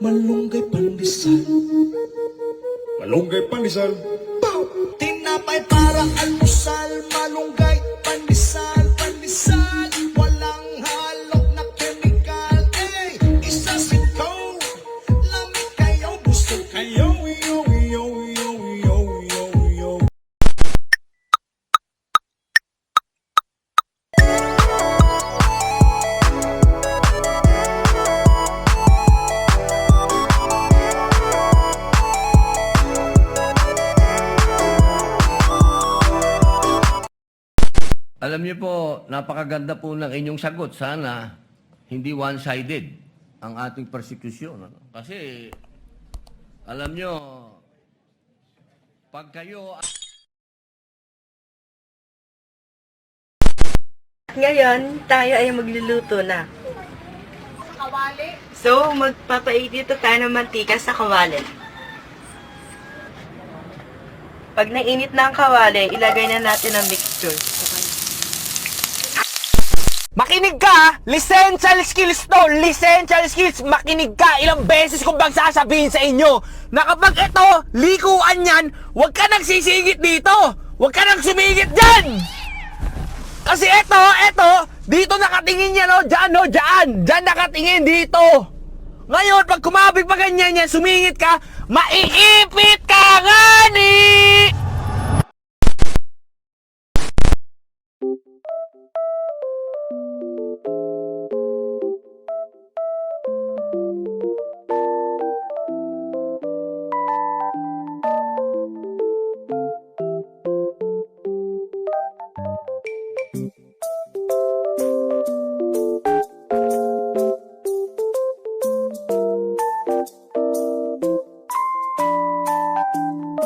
Malunggay pandesal. Malunggay pandesal. Tinapay para almusal. Malunggay pandesal, pandesal. Walang halok na chemical. Isa sikaw. Lamig kayo, busog kayo. Yo, yo, yo, yo, yo, yo. Alam niyo po, napakaganda po ng inyong sagot. Sana hindi one-sided ang ating persecution. Ano? Kasi, alam niyo, pag kayo... Ngayon, tayo ay magluluto na. Sa kawali. So, magpapainit tayo ng mantika sa kawali. Pag nainit na ang kawali, ilagay na natin ang mixture. Makinig ka! Essential skills to! Essential skills! Makinig ka! Ilang beses kong bang sasabihin sa inyo na kapag ito, likuan yan, huwag ka nang sisingit dito! Huwag ka nang sumingit dyan! Kasi ito, dito nakatingin yan, no? Dyan, no? Dyan! Dyan nakatingin, dito! Ngayon, pag kumabig pa ganyan yan, sumingit ka, maiipit ka nga ni!